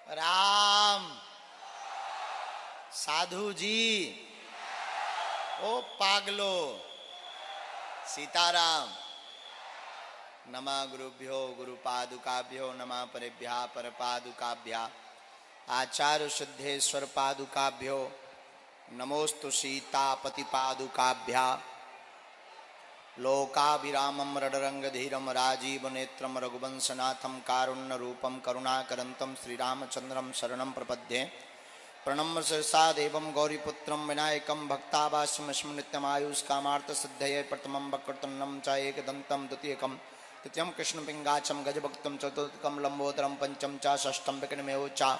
राम साधु जी, ओ पागलो, सीताराम। नमः गुरुभ्यो गुरुपादुकाभ्यो नमः परेभ्यः परपादुकाभ्यः आचार्य सिद्धेश्वर पादुकाभ्यो नमोस्तु सीतापति पादुकाभ्यः। लोकाभिरामं रडरंगधीरं राजीव नेत्रं रघुवंशनाथं कारुण्यरूपं करुणाकरन्तं श्रीरामचन्द्रं शरणं प्रपद्ये। प्रणम्य शिरसा देवं गौरीपुत्रं विनायकं भक्तावास्यमस्मि नित्यमायुष्कामार्थसिद्धये। प्रथमं वक्रतुण्डं च एकदन्तं द्वितीयकं तृतीयं कृष्णपिङ्गाचं गजभक्तं चतुर्थकं लम्बोदरं पंचम च षष्ठं विघ्नमेव च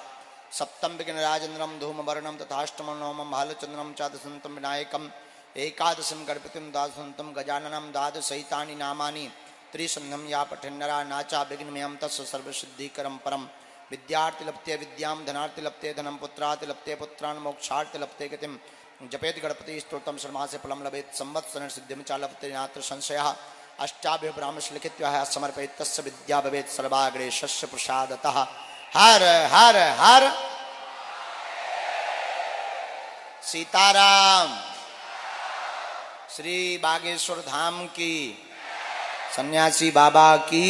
सप्तम विघ्नराजेन्द्रं धूमवर्णं तथाष्टमं नवमं भालचन्द्रं च दशन्तं विनायकम् एकादशं गणपतिं द्वादशन्तं गजाननं द्वादशैतानि नामानि त्रिसन्ध्यं या पठन्नरा नाचा विघ्नमयं तस्य सर्वसिद्धिकरं परं। विद्यार्थी लप्ते विद्यां धनार्थी लप्ते धनं पुत्रार्थी लप्ते पुत्रान् मोक्षार्थी लप्ते गतिं जपेत गणपति स्तोत्रं शर्मासे फलं लभेत संवत्सर सिद्धिं च लभते नात्र संशयः। अष्टाभ्य ब्राह्मण लिखित्वा समर्पयेत् तस्य विद्या भवेत् सर्वाग्रे शस्य प्रसादतः। हर हर हर सीताराम। श्री बागेश्वर धाम की, सन्यासी बाबा की,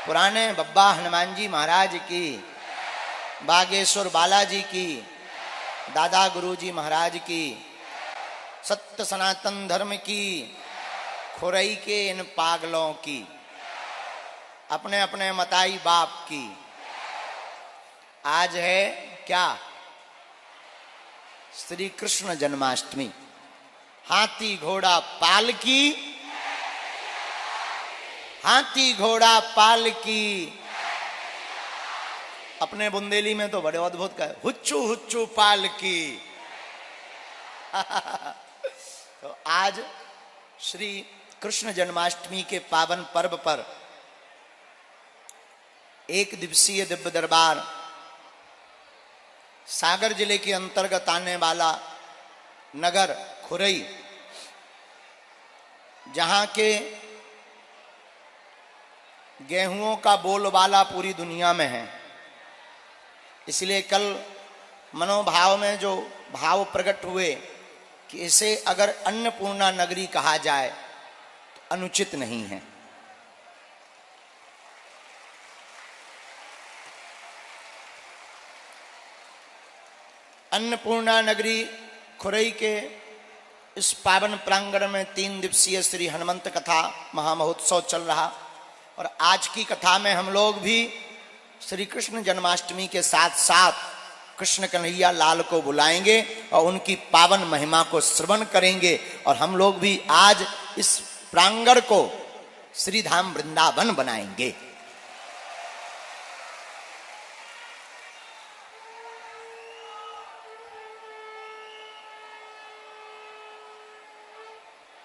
पुराने बब्बा हनुमान जी महाराज की, बागेश्वर बालाजी की, दादा गुरुजी महाराज की, सत्य सनातन धर्म की, खुरई के इन पागलों की, अपने अपने मताई बाप की। आज है क्या? श्री कृष्ण जन्माष्टमी। हाथी घोड़ा पालकी, हाथी घोड़ा पालकी। अपने बुंदेली में तो बड़े अद्भुत का हुच्चू हुच्चू पालकी। तो आज श्री कृष्ण जन्माष्टमी के पावन पर्व पर एक दिवसीय दिव्य दरबार सागर जिले के अंतर्गत आने वाला नगर खुरई, जहां के गेहूं का बोलबाला पूरी दुनिया में है, इसलिए कल मनोभाव में जो भाव प्रकट हुए कि इसे अगर अन्नपूर्णा नगरी कहा जाए तो अनुचित नहीं है। अन्नपूर्णा नगरी खुरई के इस पावन प्रांगण में 3 दिवसीय श्री हनुमंत कथा महामहोत्सव चल रहा, और आज की कथा में हम लोग भी श्री कृष्ण जन्माष्टमी के साथ साथ कृष्ण कन्हैया लाल को बुलाएंगे और उनकी पावन महिमा को श्रवण करेंगे। और हम लोग भी आज इस प्रांगण को श्री धाम वृंदावन बनाएंगे।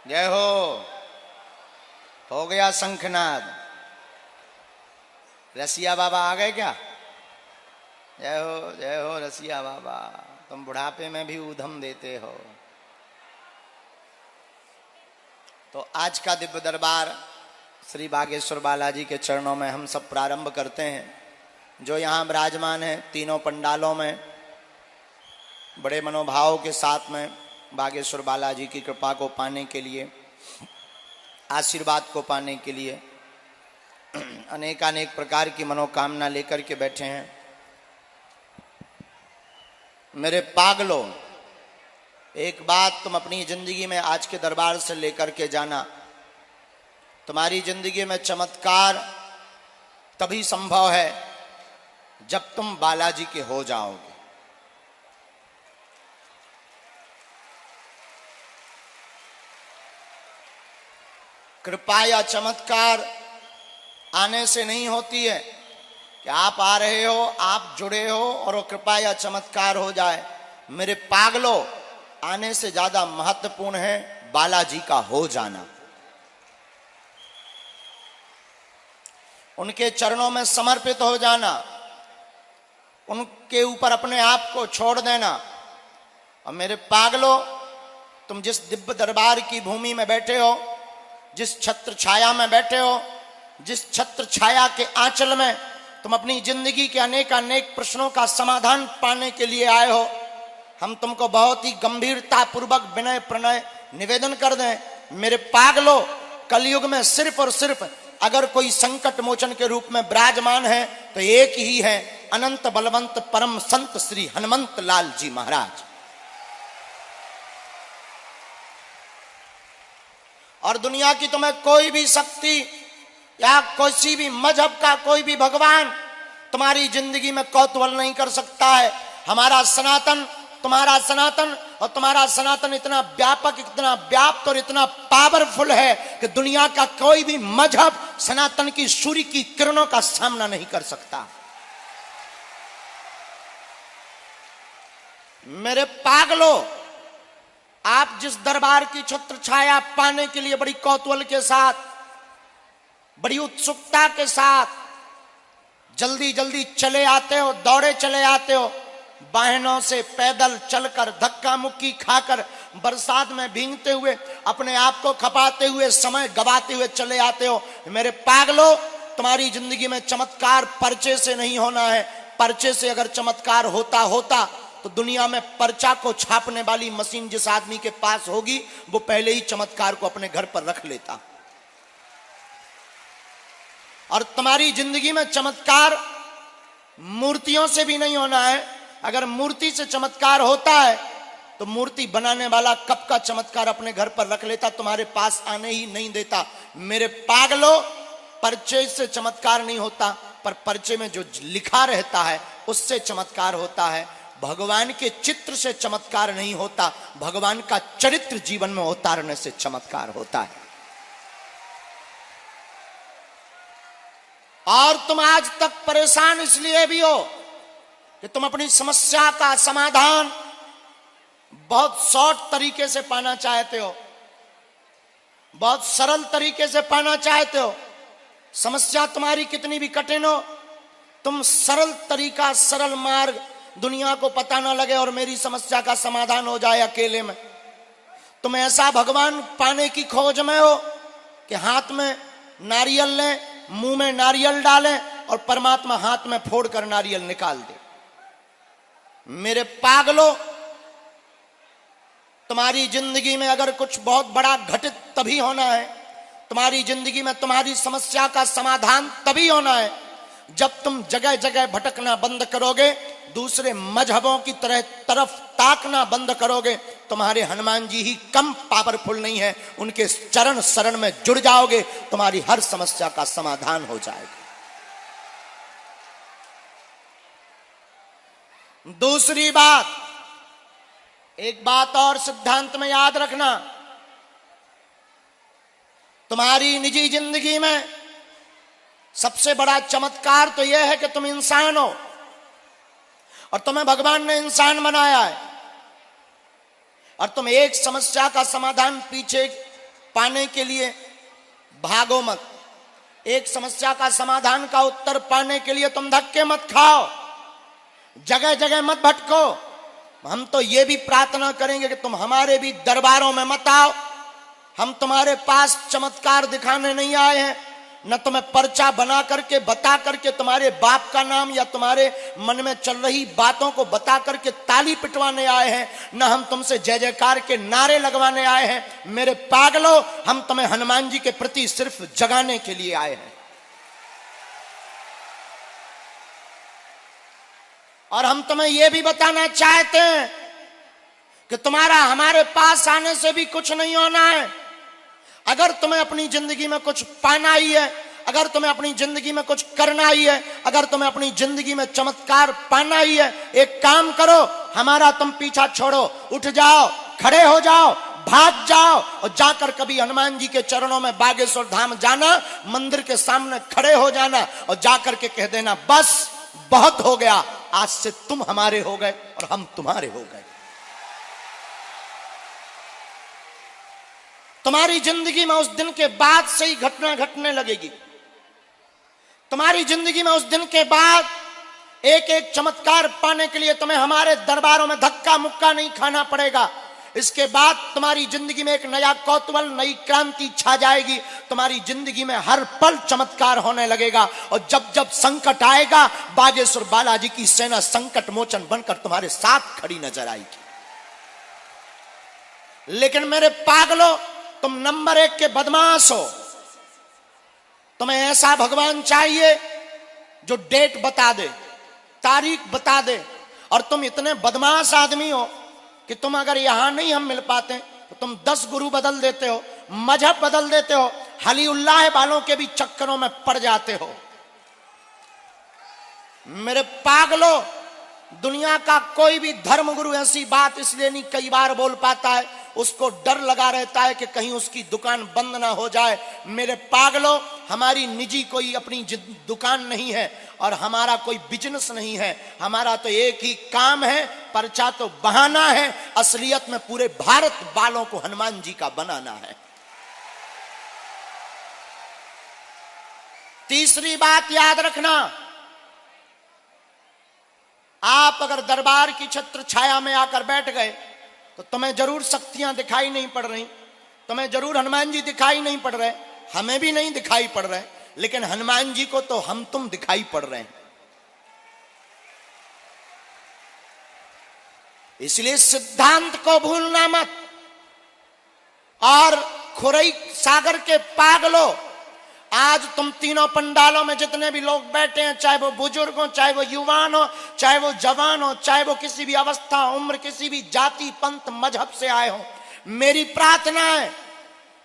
जय हो गया शंखनाद। रसिया बाबा आ गए क्या? जय हो रसिया बाबा, तुम बुढ़ापे में भी ऊधम देते हो। तो आज का दिव्य दरबार श्री बागेश्वर बालाजी के चरणों में हम सब प्रारंभ करते हैं। जो यहाँ विराजमान है तीनों पंडालों में बड़े मनोभाव के साथ में बागेश्वर बालाजी की कृपा को पाने के लिए, आशीर्वाद को पाने के लिए अनेकानेक प्रकार की मनोकामना लेकर के बैठे हैं। मेरे पागलों, एक बात तुम अपनी जिंदगी में आज के दरबार से लेकर के जाना। तुम्हारी जिंदगी में चमत्कार तभी संभव है जब तुम बालाजी के हो जाओगे। कृपा या चमत्कार आने से नहीं होती है कि आप आ रहे हो, आप जुड़े हो और वो कृपा या चमत्कार हो जाए। मेरे पागलों, आने से ज्यादा महत्वपूर्ण है बालाजी का हो जाना, उनके चरणों में समर्पित हो जाना, उनके ऊपर अपने आप को छोड़ देना। और मेरे पागलों, तुम जिस दिव्य दरबार की भूमि में बैठे हो, जिस छत्र छाया में बैठे हो, जिस छत्र छाया के आंचल में तुम अपनी जिंदगी के अनेक अनेक प्रश्नों का समाधान पाने के लिए आए हो। हम तुमको बहुत ही गंभीरता पूर्वक विनय प्रणय निवेदन कर दें, मेरे पागलों, कलयुग में सिर्फ और सिर्फ अगर कोई संकट मोचन के रूप में विराजमान है तो एक ही है, अनंत बलवंत परम संत श्री हनुमंत लाल जी महाराज। और दुनिया की तुम्हें कोई भी शक्ति या किसी भी मजहब का कोई भी भगवान तुम्हारी जिंदगी में कौतूहल नहीं कर सकता है। हमारा सनातन, तुम्हारा सनातन और तुम्हारा सनातन इतना व्यापक, इतना व्याप्त और इतना पावरफुल है कि दुनिया का कोई भी मजहब सनातन की सूर्य की किरणों का सामना नहीं कर सकता। मेरे पागलों, आप जिस दरबार की छत्र छाया पाने के लिए बड़ी कौतूहल के साथ, बड़ी उत्सुकता के साथ जल्दी जल्दी चले आते हो, दौड़े चले आते हो, वाहनों से पैदल चलकर, धक्का मुक्की खाकर, बरसात में भीगते हुए, अपने आप को खपाते हुए, समय गवाते हुए चले आते हो। मेरे पागलों, तुम्हारी जिंदगी में चमत्कार पर्चे से नहीं होना है। पर्चे से अगर चमत्कार होता तो दुनिया में पर्चा को छापने वाली मशीन जिस आदमी के पास होगी वो पहले ही चमत्कार को अपने घर पर रख लेता। और तुम्हारी जिंदगी में चमत्कार मूर्तियों से भी नहीं होना है। अगर मूर्ति से चमत्कार होता है तो मूर्ति बनाने वाला कब का चमत्कार अपने घर पर रख लेता, तुम्हारे पास आने ही नहीं देता। मेरे पागलों, पर्चे से चमत्कार नहीं होता, पर पर्चे में जो लिखा रहता है उससे चमत्कार होता है। भगवान के चित्र से चमत्कार नहीं होता, भगवान का चरित्र जीवन में उतारने से चमत्कार होता है। और तुम आज तक परेशान इसलिए भी हो कि तुम अपनी समस्या का समाधान बहुत शॉर्ट तरीके से पाना चाहते हो, बहुत सरल तरीके से पाना चाहते हो। समस्या तुम्हारी कितनी भी कठिन हो, तुम सरल तरीका, सरल मार्ग, दुनिया को पता ना लगे और मेरी समस्या का समाधान हो जाए अकेले में। तुम ऐसा भगवान पाने की खोज में हो कि हाथ में नारियल लें, मुंह में नारियल डालें और परमात्मा हाथ में फोड़कर नारियल निकाल दे। मेरे पागलों, तुम्हारी जिंदगी में अगर कुछ बहुत बड़ा घटित तभी होना है, तुम्हारी जिंदगी में तुम्हारी समस्या का समाधान तभी होना है जब तुम जगह जगह भटकना बंद करोगे, दूसरे मजहबों की तरफ ताकना बंद करोगे। तुम्हारे हनुमान जी ही कम पावरफुल नहीं है, उनके चरण शरण में जुड़ जाओगे, तुम्हारी हर समस्या का समाधान हो जाएगा। दूसरी बात, एक बात और सिद्धांत में याद रखना, तुम्हारी निजी जिंदगी में सबसे बड़ा चमत्कार तो यह है कि तुम इंसान हो और तुम्हें भगवान ने इंसान बनाया है। और तुम एक समस्या का समाधान पीछे पाने के लिए भागो मत, एक समस्या का समाधान का उत्तर पाने के लिए तुम धक्के मत खाओ, जगह जगह मत भटको। हम तो ये भी प्रार्थना करेंगे कि तुम हमारे भी दरबारों में मत आओ। हम तुम्हारे पास चमत्कार दिखाने नहीं आए हैं, न तुम्हें पर्चा बना करके बता करके तुम्हारे बाप का नाम या तुम्हारे मन में चल रही बातों को बता करके ताली पिटवाने आए हैं, न हम तुमसे जय जयकार के नारे लगवाने आए हैं। मेरे पागलों, हम तुम्हें हनुमान जी के प्रति सिर्फ जगाने के लिए आए हैं। और हम तुम्हें यह भी बताना चाहते हैं कि तुम्हारा हमारे पास आने से भी कुछ नहीं होना है। अगर तुम्हें अपनी जिंदगी में कुछ पाना ही है, अगर तुम्हें अपनी जिंदगी में कुछ करना ही है, अगर तुम्हें अपनी जिंदगी में चमत्कार पाना ही है, एक काम करो, हमारा तुम पीछा छोड़ो, उठ जाओ, खड़े हो जाओ, भाग जाओ और जाकर कभी हनुमान जी के चरणों में बागेश्वर धाम जाना, मंदिर के सामने खड़े हो जाना और जाकर के कह देना, बस बहुत हो गया, आज से तुम हमारे हो गए और हम तुम्हारे हो गए। तुम्हारी जिंदगी में उस दिन के बाद से ही घटना घटने लगेगी। तुम्हारी जिंदगी में उस दिन के बाद एक एक चमत्कार पाने के लिए तुम्हें हमारे दरबारों में धक्का मुक्का नहीं खाना पड़ेगा। इसके बाद तुम्हारी जिंदगी में एक नया कौतूहल, नई क्रांति छा जाएगी। तुम्हारी जिंदगी में हर पल चमत्कार होने लगेगा और जब जब संकट आएगा बागेश्वर बालाजी की सेना संकट मोचन बनकर तुम्हारे साथ खड़ी नजर आएगी। लेकिन मेरे पागलों, तुम नंबर 1 के बदमाश हो। तुम्हें ऐसा भगवान चाहिए जो डेट बता दे, तारीख बता दे, और तुम इतने बदमाश आदमी हो कि तुम अगर यहां नहीं हम मिल पाते तो तुम 10 गुरु बदल देते हो, मजहब बदल देते हो, हलीउल्लाह वालों के भी चक्करों में पड़ जाते हो। मेरे पागलों, दुनिया का कोई भी धर्मगुरु ऐसी बात इसलिए नहीं कई बार बोल पाता है, उसको डर लगा रहता है कि कहीं उसकी दुकान बंद ना हो जाए। मेरे पागलों, हमारी निजी कोई अपनी दुकान नहीं है और हमारा कोई बिजनेस नहीं है। हमारा तो एक ही काम है, पर्चा तो बहाना है, असलियत में पूरे भारत वालों को हनुमान जी का बनाना है। तीसरी बात याद रखना, आप अगर दरबार की छत्र छाया में आकर बैठ गए तो तुम्हें जरूर शक्तियां दिखाई नहीं पड़ रही, तुम्हें जरूर हनुमान जी दिखाई नहीं पड़ रहे, हमें भी नहीं दिखाई पड़ रहे, लेकिन हनुमान जी को तो हम तुम दिखाई पड़ रहे हैं। इसलिए सिद्धांत को भूलना मत। और खुरई सागर के पागलों, आज तुम तीनों पंडालों में जितने भी लोग बैठे हैं, चाहे वो बुजुर्ग हो, चाहे वो युवान हो, चाहे वो जवान हो, चाहे वो किसी भी अवस्था, उम्र, किसी भी जाति, पंथ, मजहब से आए हो, मेरी प्रार्थना है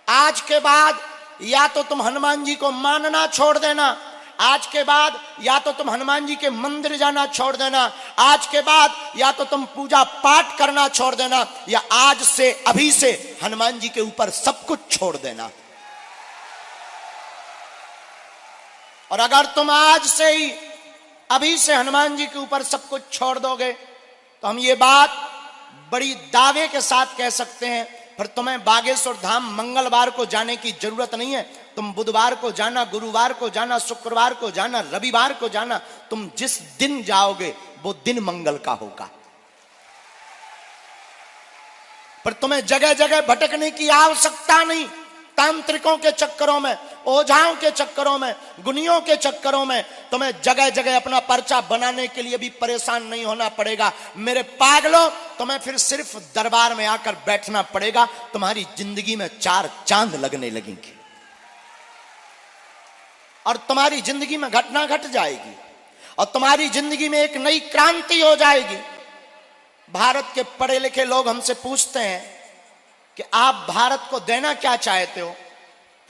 आज के बाद या तो तुम हनुमान जी को मानना छोड़ देना, आज के बाद या तो तुम हनुमान जी के मंदिर जाना छोड़ देना, आज के बाद या तो तुम पूजा पाठ करना छोड़ देना, या आज से अभी से हनुमान जी के ऊपर सब कुछ छोड़ देना। और अगर तुम आज से ही अभी से हनुमान जी के ऊपर सब कुछ छोड़ दोगे तो हम ये बात बड़ी दावे के साथ कह सकते हैं, फिर तुम्हें बागेश्वर धाम मंगलवार को जाने की जरूरत नहीं है। तुम बुधवार को जाना, गुरुवार को जाना, शुक्रवार को जाना, रविवार को जाना, तुम जिस दिन जाओगे वो दिन मंगल का होगा। पर तुम्हें जगह जगह भटकने की आवश्यकता नहीं। तांत्रिकों के चक्करों में, ओझाओं के चक्करों में, गुनियों के चक्करों में तुम्हें जगह जगह अपना पर्चा बनाने के लिए भी परेशान नहीं होना पड़ेगा। मेरे पागलों, तुम्हें फिर सिर्फ दरबार में आकर बैठना पड़ेगा, तुम्हारी जिंदगी में 4 चांद लगने लगेंगे और तुम्हारी जिंदगी में घटना घट जाएगी और तुम्हारी जिंदगी में एक नई क्रांति हो जाएगी। भारत के पढ़े लिखे लोग हमसे पूछते हैं कि आप भारत को देना क्या चाहते हो,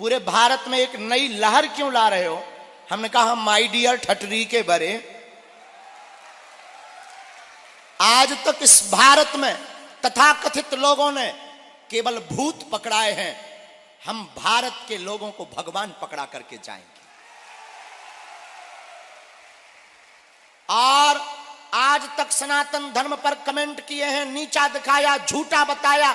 पूरे भारत में एक नई लहर क्यों ला रहे हो? हमने कहा माय डियर ठटरी के बरे, आज तक इस भारत में तथाकथित लोगों ने केवल भूत पकड़ाए हैं, हम भारत के लोगों को भगवान पकड़ा करके जाएंगे। और आज तक सनातन धर्म पर कमेंट किए हैं, नीचा दिखाया, झूठा बताया,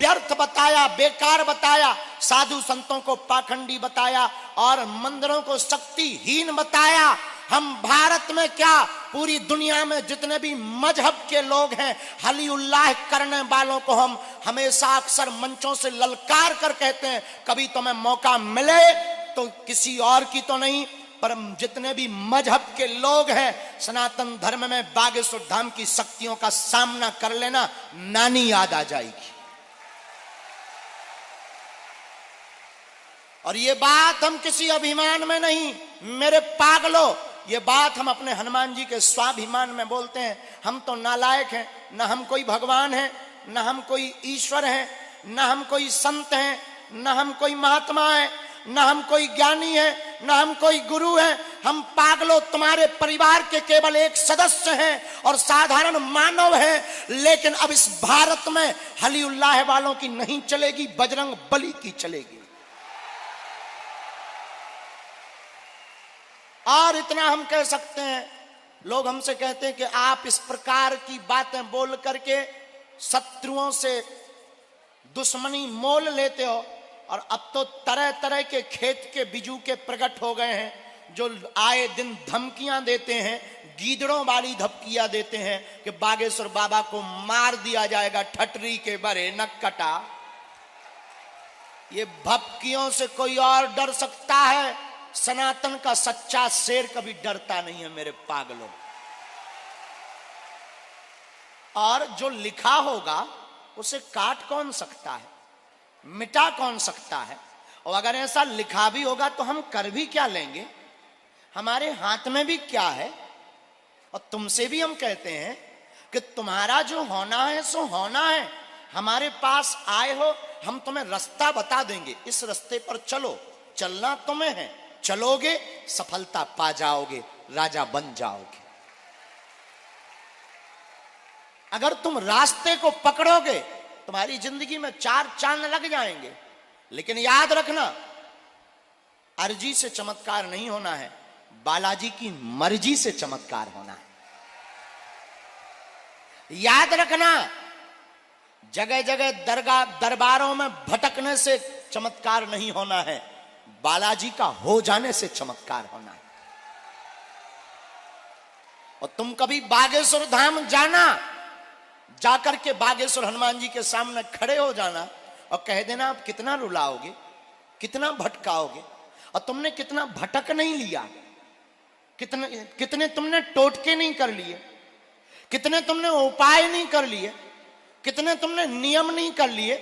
व्यर्थ बताया, बेकार बताया, साधु संतों को पाखंडी बताया और मंदिरों को शक्तिहीन बताया। हम भारत में क्या, पूरी दुनिया में जितने भी मजहब के लोग हैं, हलीउल्लाह करने वालों को हम हमेशा अक्सर मंचों से ललकार कर कहते हैं, कभी तुम्हें मौका मिले तो किसी और की तो नहीं, पर जितने भी मजहब के लोग हैं सनातन धर्म में बागेश्वर धाम की शक्तियों का सामना कर लेना, नानी याद आ जाएगी। और ये बात हम किसी अभिमान में नहीं, मेरे पागलों, ये बात हम अपने हनुमान जी के स्वाभिमान में बोलते हैं। हम तो नालायक हैं, न हम कोई भगवान हैं, न हम कोई ईश्वर हैं, न हम कोई संत हैं, न हम कोई महात्मा हैं, न हम कोई ज्ञानी है, न हम कोई गुरु है। हम पागलों तुम्हारे परिवार के केवल एक सदस्य हैं और साधारण मानव हैं। लेकिन अब इस भारत में हलीउल्लाह वालों की नहीं चलेगी, बजरंग बली की चलेगी। और इतना हम कह सकते हैं, लोग हमसे कहते हैं कि आप इस प्रकार की बातें बोल करके शत्रुओं से दुश्मनी मोल लेते हो, और अब तो तरह तरह के खेत के बिजू के प्रकट हो गए हैं। जो आए दिन धमकियां देते हैं, गीदड़ों वाली धमकियां देते हैं कि बागेश्वर बाबा को मार दिया जाएगा, ठटरी के बरे न कटा। ये भपकियों से कोई और डर सकता है? सनातन का सच्चा शेर कभी डरता नहीं है मेरे पागलों। और जो लिखा होगा उसे काट कौन सकता है, मिटा कौन सकता है? और अगर ऐसा लिखा भी होगा तो हम कर भी क्या लेंगे? हमारे हाथ में भी क्या है? और तुमसे भी हम कहते हैं कि तुम्हारा जो होना है सो होना है। हमारे पास आए हो, हम तुम्हें रास्ता बता देंगे, इस रास्ते पर चलो। चलना तुम्हें है, चलोगे सफलता पा जाओगे, राजा बन जाओगे। अगर तुम रास्ते को पकड़ोगे तुम्हारी जिंदगी में 4 चांद लग जाएंगे। लेकिन याद रखना, अर्जी से चमत्कार नहीं होना है, बालाजी की मर्जी से चमत्कार होना है। याद रखना, जगह जगह दरबारों में भटकने से चमत्कार नहीं होना है, बालाजी का हो जाने से चमत्कार होना है। और तुम कभी बागेश्वर धाम जाना, जाकर के बागेश्वर हनुमान जी के सामने खड़े हो जाना और कह देना आप कितना रुलाओगे, कितना भटकाओगे। और तुमने कितना भटक नहीं लिया, कितने तुमने टोटके नहीं कर लिए, कितने तुमने उपाय नहीं कर लिए, कितने तुमने नियम नहीं कर लिए,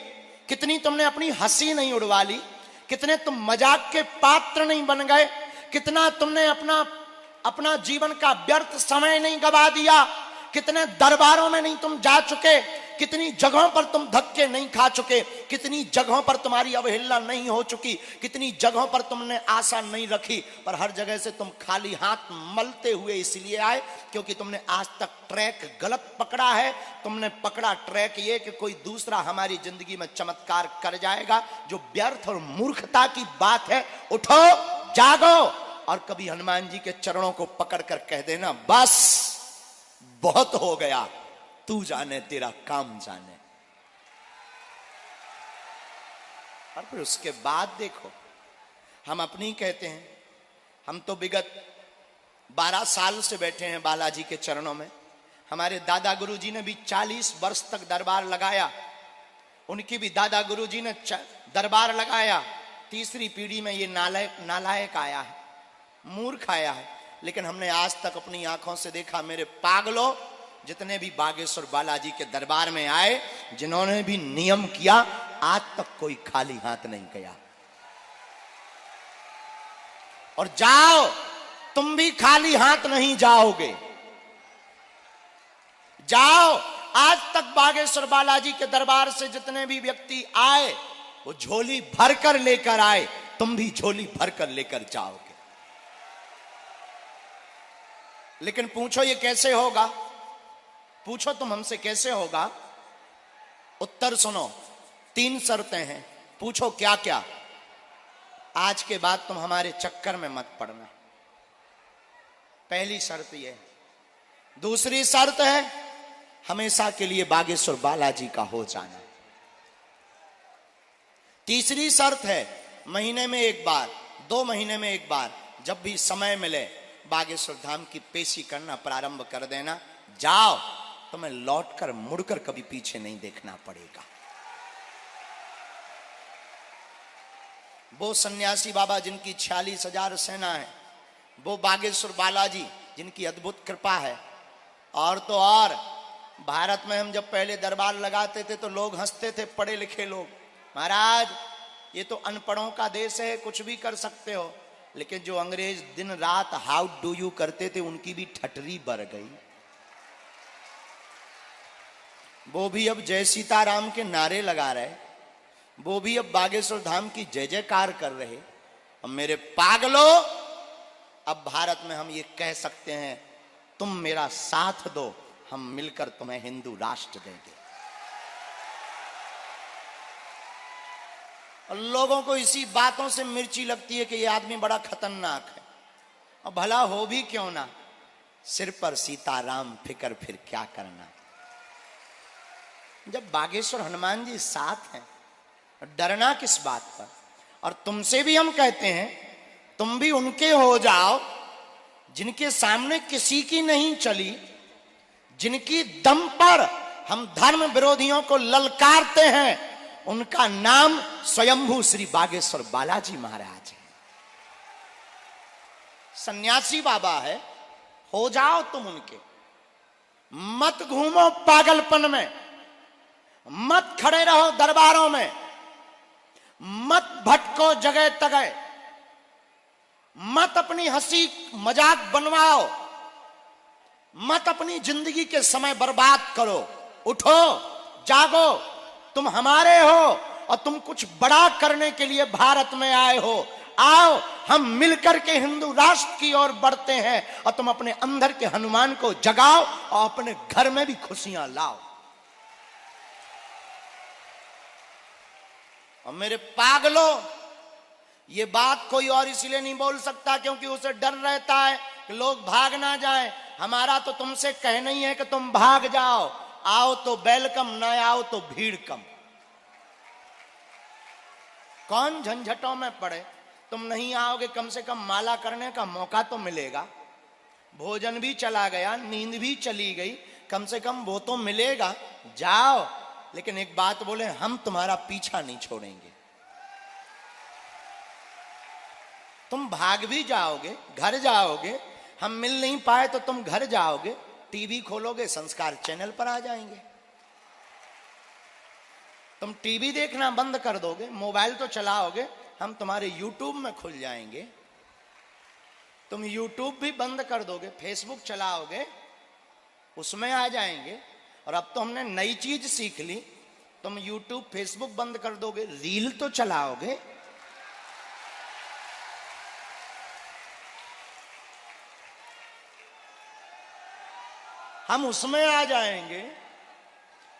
कितनी तुमने अपनी हंसी नहीं उड़वा ली, कितने तुम मजाक के पात्र नहीं बन गए, कितना तुमने अपना जीवन का व्यर्थ समय नहीं गवा दिया, कितने दरबारों में नहीं तुम जा चुके, कितनी जगहों पर तुम धक्के नहीं खा चुके, कितनी जगहों पर तुम्हारी अवहेलना नहीं हो चुकी, कितनी जगहों पर तुमने आशा नहीं रखी। पर हर जगह से तुम खाली हाथ मलते हुए इसलिए आए क्योंकि तुमने आज तक ट्रैक गलत पकड़ा है। तुमने पकड़ा ट्रैक ये कि कोई दूसरा हमारी जिंदगी में चमत्कार कर जाएगा, जो व्यर्थ और मूर्खता की बात है। उठो, जागो और कभी हनुमान जी के चरणों को पकड़ कर कह देना, बस बहुत हो गया, तू जाने तेरा काम जाने। और फिर उसके बाद देखो, हम अपनी कहते हैं, हम तो विगत 12 साल से बैठे हैं बालाजी के चरणों में। हमारे दादा गुरुजी ने भी 40 वर्ष तक दरबार लगाया, उनकी भी दादा गुरुजी ने दरबार लगाया। तीसरी पीढ़ी में ये नालायक आया है, मूर्ख आया है। लेकिन हमने आज तक अपनी आंखों से देखा, मेरे पागलों, जितने भी बागेश्वर बालाजी के दरबार में आए, जिन्होंने भी नियम किया, आज तक कोई खाली हाथ नहीं गया। और जाओ, तुम भी खाली हाथ नहीं जाओगे। जाओ, आज तक बागेश्वर बालाजी के दरबार से जितने भी व्यक्ति आए, वो झोली भरकर लेकर आए, तुम भी झोली भरकर लेकर जाओगे। लेकिन पूछो ये कैसे होगा? पूछो तुम हमसे कैसे होगा? उत्तर सुनो, 3 शर्तें हैं। पूछो क्या क्या? आज के बाद तुम हमारे चक्कर में मत पड़ना। पहली शर्त ये। दूसरी शर्त है हमेशा के लिए बागेश्वर बालाजी का हो जाना। तीसरी शर्त है महीने में एक बार, 2 महीने में एक बार, जब भी समय मिले बागेश्वर धाम की पेशी करना प्रारंभ कर देना। जाओ, तुम्हें लौटकर मुड़कर कभी पीछे नहीं देखना पड़ेगा। वो सन्यासी बाबा जिनकी 46,000 सेना है, वो बागेश्वर बालाजी जिनकी अद्भुत कृपा है। और तो और, भारत में हम जब पहले दरबार लगाते थे तो लोग हंसते थे, पढ़े लिखे लोग, महाराज ये तो अनपढ़ों का देश है, कुछ भी कर सकते हो। लेकिन जो अंग्रेज दिन रात हाउ डू यू करते थे, उनकी भी ठटरी भर गई। वो भी अब जय सीताराम के नारे लगा रहे, वो भी अब बागेश्वर धाम की जय जयकार कर रहे। अब मेरे पागलों, अब भारत में हम ये कह सकते हैं, तुम मेरा साथ दो, हम मिलकर तुम्हें हिंदू राष्ट्र देंगे। और लोगों को इसी बातों से मिर्ची लगती है कि ये आदमी बड़ा खतरनाक है। और भला हो भी क्यों ना, सिर पर सीताराम, फिकर फिर क्या करना। जब बागेश्वर हनुमान जी साथ हैं, डरना किस बात पर। और तुमसे भी हम कहते हैं तुम भी उनके हो जाओ जिनके सामने किसी की नहीं चली, जिनकी दम पर हम धर्म विरोधियों को ललकारते हैं। उनका नाम स्वयंभू श्री बागेश्वर बालाजी महाराज है। सन्यासी बाबा है, हो जाओ तुम उनके। मत घूमो पागलपन में, मत खड़े रहो दरबारों में, मत भटको जगह तगह, मत अपनी हंसी मजाक बनवाओ, मत अपनी जिंदगी के समय बर्बाद करो। उठो, जागो, तुम हमारे हो और तुम कुछ बड़ा करने के लिए भारत में आए हो। आओ हम मिलकर के हिंदू राष्ट्र की ओर बढ़ते हैं और तुम अपने अंदर के हनुमान को जगाओ और अपने घर में भी खुशियां लाओ। और मेरे पागलों, ये बात कोई और इसलिए नहीं बोल सकता क्योंकि उसे डर रहता है कि लोग भाग ना जाएं। हमारा तो तुमसे कहना ही है कि तुम भाग जाओ। आओ तो वेलकम, ना आओ तो भीड़ कम। कौन झंझटों में पड़े। तुम नहीं आओगे, कम से कम माला करने का मौका तो मिलेगा। भोजन भी चला गया, नींद भी चली गई, कम से कम वो तो मिलेगा। जाओ, लेकिन एक बात बोले, हम तुम्हारा पीछा नहीं छोड़ेंगे। तुम भाग भी जाओगे, घर जाओगे, हम मिल नहीं पाए तो तुम घर जाओगे, टीवी खोलोगे, संस्कार चैनल पर आ जाएंगे। तुम टीवी देखना बंद कर दोगे, मोबाइल तो चलाओगे, हम तुम्हारे यूट्यूब में खुल जाएंगे। तुम यूट्यूब भी बंद कर दोगे, फेसबुक चलाओगे, उसमें आ जाएंगे। और अब तो हमने नई चीज सीख ली, तुम यूट्यूब फेसबुक बंद कर दोगे, रील तो चलाओगे। हम उसमें आ जाएंगे।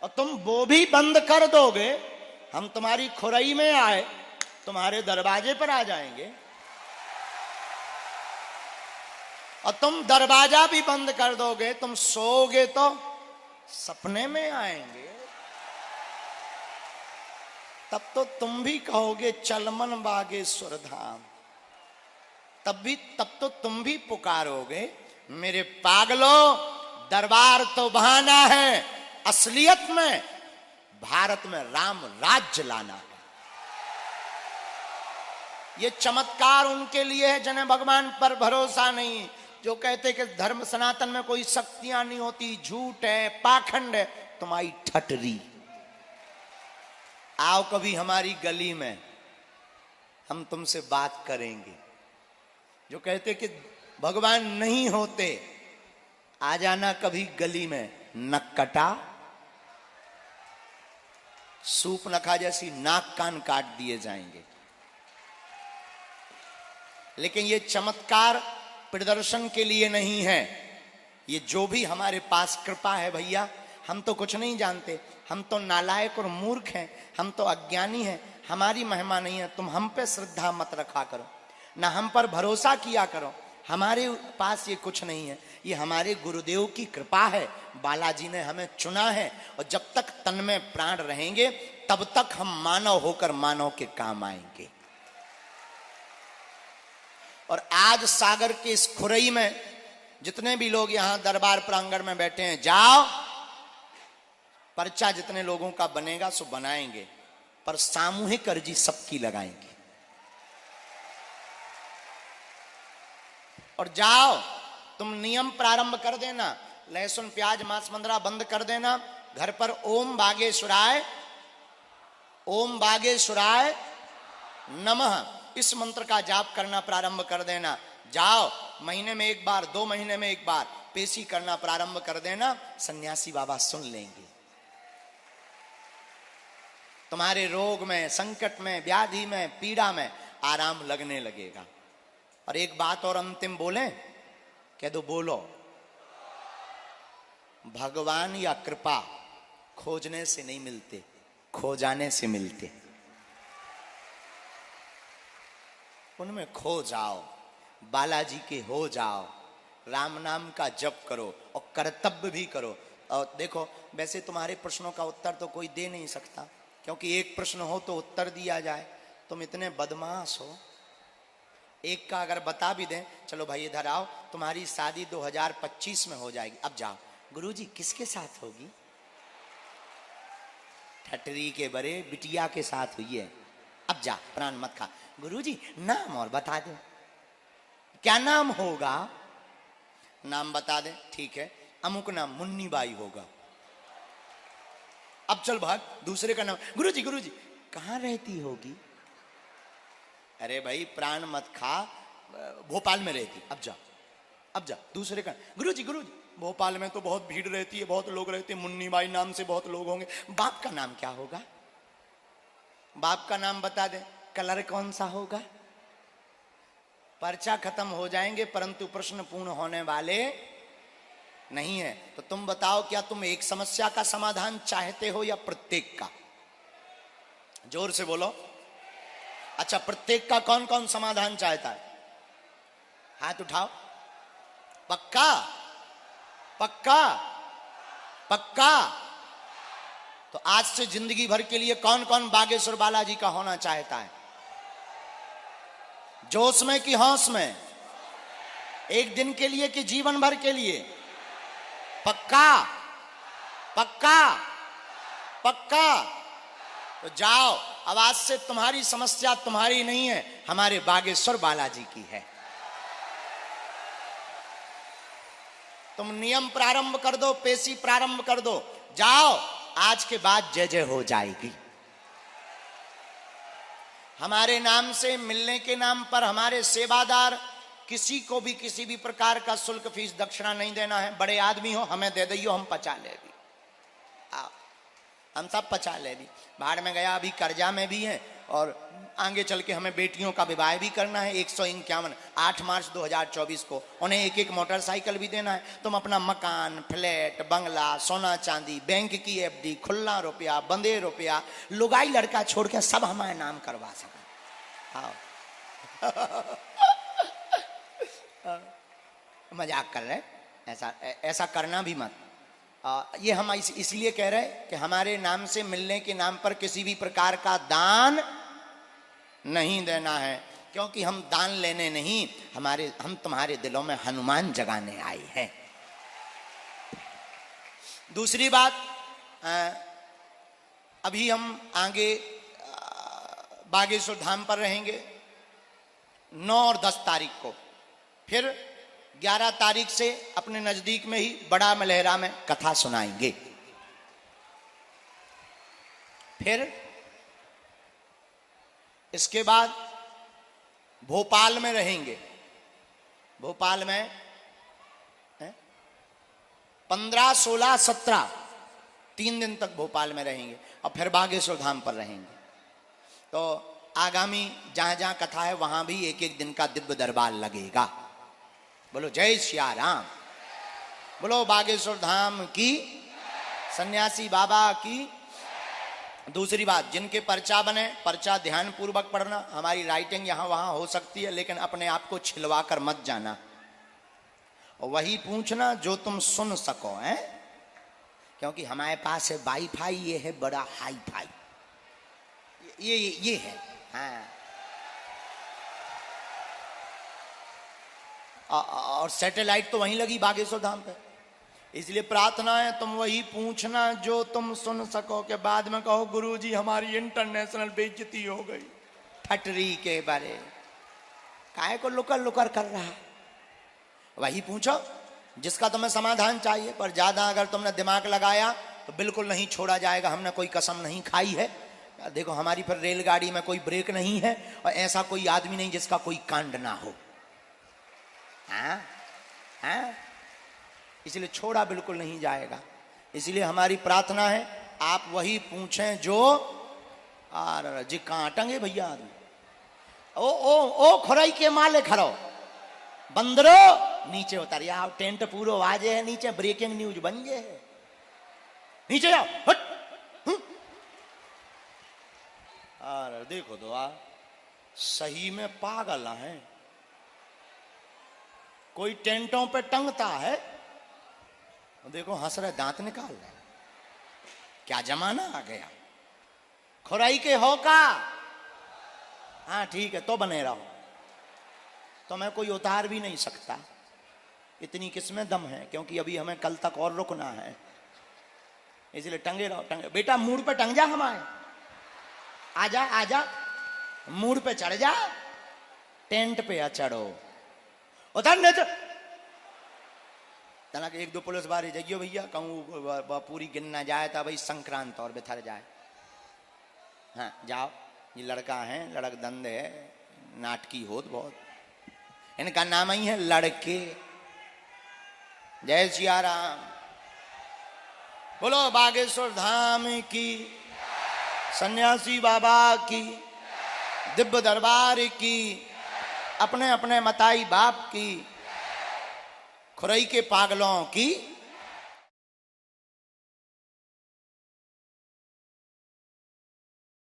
और तुम वो भी बंद कर दोगे, हम तुम्हारी खुरई में आए, तुम्हारे दरवाजे पर आ जाएंगे। और तुम दरवाजा भी बंद कर दोगे, तुम सोओगे तो सपने में आएंगे। तब तो तुम भी कहोगे चल मन बागेश्वर धाम। तब तो तुम भी पुकारोगे। मेरे पागलों, दरबार तो बहाना है, असलियत में भारत में राम राज्य लाना है। ये चमत्कार उनके लिए है जिन्हें भगवान पर भरोसा नहीं, जो कहते कि धर्म सनातन में कोई शक्तियां नहीं होती, झूठ है, पाखंड है। तुम्हारी ठटरी। आओ कभी हमारी गली में, हम तुमसे बात करेंगे। जो कहते कि भगवान नहीं होते, आ जाना कभी गली में। नक्कटा, सूप नखा जैसी नाक कान काट दिए जाएंगे। लेकिन ये चमत्कार प्रदर्शन के लिए नहीं है। ये जो भी हमारे पास कृपा है भैया, हम तो कुछ नहीं जानते, हम तो नालायक और मूर्ख हैं, हम तो अज्ञानी हैं, हमारी महिमा नहीं है। तुम हम पे श्रद्धा मत रखा करो, ना हम पर भरोसा किया करो। हमारे पास ये कुछ नहीं है, ये हमारे गुरुदेव की कृपा है। बालाजी ने हमें चुना है और जब तक तन में प्राण रहेंगे तब तक हम मानव होकर मानव के काम आएंगे। और आज सागर के इस खुरई में जितने भी लोग यहां दरबार प्रांगण में बैठे हैं, जाओ, पर्चा जितने लोगों का बनेगा सो बनाएंगे, पर सामूहिक अर्जी सबकी लगाएंगे। और जाओ, तुम नियम प्रारंभ कर देना, लहसुन प्याज मांस मंदरा बंद कर देना। घर पर ओम बागेश्वराय, ओम बागेश्वराय नमः, इस मंत्र का जाप करना प्रारंभ कर देना। जाओ, महीने में एक बार, 2 महीने में एक बार पेशी करना प्रारंभ कर देना। सन्यासी बाबा सुन लेंगे। तुम्हारे रोग में, संकट में, व्याधि में, पीड़ा में आराम लगने लगेगा। और एक बात और अंतिम बोलें, कह दो, बोलो। भगवान या कृपा खोजने से नहीं मिलते, खो जाने से मिलते। उनमें खो जाओ, बालाजी के हो जाओ, राम नाम का जप करो और कर्तव्य भी करो। और देखो, वैसे तुम्हारे प्रश्नों का उत्तर तो कोई दे नहीं सकता, क्योंकि एक प्रश्न हो तो उत्तर दिया जाए। तुम इतने बदमाश हो, एक का अगर बता भी दें, चलो भाई इधर आओ, तुम्हारी शादी 2025 में हो जाएगी, अब जाओ। गुरुजी किसके साथ होगी? ठटरी के बड़े बिटिया के साथ हुई है, अब जा प्राण मत खा। गुरुजी नाम और बता दो, क्या नाम होगा? नाम बता दे, ठीक है, अमुक नाम मुन्नी बाई होगा। अब चल भाग, दूसरे का नाम। गुरुजी गुरुजी कहाँ रहती होगी? अरे भाई प्राण मत खा, भोपाल में रहती, अब जा अब जा। दूसरे का, गुरुजी गुरुजी भोपाल में तो बहुत भीड़ रहती है, बहुत लोग रहते हैं, मुन्नी बाई नाम से बहुत लोग होंगे। बाप का नाम क्या होगा? बाप का नाम बता दे, कलर कौन सा होगा? पर्चा खत्म हो जाएंगे परंतु प्रश्न पूर्ण होने वाले नहीं है। तो तुम बताओ, क्या तुम एक समस्या का समाधान चाहते हो या प्रत्येक का? जोर से बोलो। अच्छा, प्रत्येक का कौन कौन समाधान चाहता है? हाथ उठाओ। पक्का पक्का पक्का? तो आज से जिंदगी भर के लिए कौन कौन बागेश्वर बालाजी का होना चाहता है? जोश में कि होश में? एक दिन के लिए कि जीवन भर के लिए? पक्का पक्का पक्का? तो जाओ, अब आज से तुम्हारी समस्या तुम्हारी नहीं है, हमारे बागेश्वर बालाजी की है। तुम नियम प्रारंभ कर दो, पेशी प्रारंभ कर दो, जाओ, आज के बाद जय जय हो जाएगी। हमारे नाम से मिलने के नाम पर हमारे सेवादार किसी को भी किसी भी प्रकार का शुल्क फीस दक्षिणा नहीं देना है। बड़े आदमी हो, हमें दे दियो, हम पचा ले भी, हम सब पचा ले भी। बाहर में गया, अभी कर्जा में भी है, और आगे चल के हमें बेटियों का विवाह भी करना है। 151 8 मार्च 2024 को उन्हें एक एक मोटरसाइकिल भी देना है। तुम अपना मकान, फ्लैट, बंगला, सोना चांदी, बैंक की एफडी, खुला रुपया, बंदे रुपया, लुगाई लड़का छोड़ के सब हमारे नाम करवा सकें। हाँ मजाक कर रहे, ऐसा करना भी मत। ये हम इसलिए कह रहे हैं कि हमारे नाम से मिलने के नाम पर किसी भी प्रकार का दान नहीं देना है, क्योंकि हम दान लेने नहीं, हम तुम्हारे दिलों में हनुमान जगाने आए हैं। दूसरी बात, अभी हम आगे बागेश्वर धाम पर रहेंगे 9 और 10 तारीख को, फिर 11 तारीख से अपने नजदीक में ही बड़ा मलहरा में कथा सुनाएंगे। फिर इसके बाद भोपाल में रहेंगे। भोपाल में 15, 16, 17 3 दिन तक भोपाल में रहेंगे, और फिर बागेश्वर धाम पर रहेंगे। तो आगामी जहां जहां कथा है वहां भी एक एक दिन का दिव्य दरबार लगेगा। बोलो जय सिया राम, बोलो बागेश्वर धाम की, सन्यासी बाबा की। दूसरी बात, जिनके पर्चा बने, पर्चा ध्यान पूर्वक पढ़ना। हमारी राइटिंग यहाँ वहाँ हो सकती है, लेकिन अपने आप को छिलवा कर मत जाना, और वही पूछना जो तुम सुन सको, हैं? क्योंकि हमारे पास है वाईफाई, ये है बड़ा हाई फाई, ये है। हाँ, और सैटेलाइट तो वहीं लगी बागेश्वर धाम पे, इसलिए प्रार्थना है तुम वही पूछना जो तुम सुन सको, के बाद में कहो गुरुजी हमारी इंटरनेशनल बेइज्जती हो गई। ठटरी के बारे काहे को लुकर लुकर कर रहा, वही पूछो जिसका तुम्हें समाधान चाहिए। पर ज्यादा अगर तुमने दिमाग लगाया तो बिल्कुल नहीं छोड़ा जाएगा। हमने कोई कसम नहीं खाई है। देखो हमारी फिर रेलगाड़ी में कोई ब्रेक नहीं है, और ऐसा कोई आदमी नहीं जिसका कोई कांड ना हो। हाँ हाँ, इसलिए छोड़ा बिल्कुल नहीं जाएगा। इसलिए हमारी प्रार्थना है आप वही पूछें जो जी कांटेंगे भैया। ओ खुराई के माले खड़ो, बंदरो नीचे उतर आओ, टेंट पूरो वाजे है नीचे, ब्रेकिंग न्यूज बन जे है, नीचे आओ हट। अरे देखो तो सही में पागल है, कोई टेंटों पे टंगता है, देखो हंस रहे, दांत निकाल रहे। क्या जमाना आ गया। खुराई के हो का, हाँ ठीक है तो बने रहो। तो मैं कोई उतार भी नहीं सकता, इतनी किस्में दम है, क्योंकि अभी हमें कल तक और रुकना है, इसलिए टंगे रहो टंगे। बेटा मूड पे टंग जा, हमारे आजा आजा, मूड पे चढ़ जा, टेंट पे आ चढ़ो, उतर नहीं तो तना एक दो पुलिस बारी जाइयो भैया, कहूँ पूरी गिनना जाए था भाई, संक्रांत और बिथर जाए। हाँ जाओ, ये लड़का है, लड़क दंद है, नाटकी होत बहुत, इनका नाम ही है लड़के। जय सिया राम, बोलो बागेश्वर धाम की, सन्यासी बाबा की, दिव्य दरबार की, अपने अपने मताई बाप की, खुरई के पागलों की।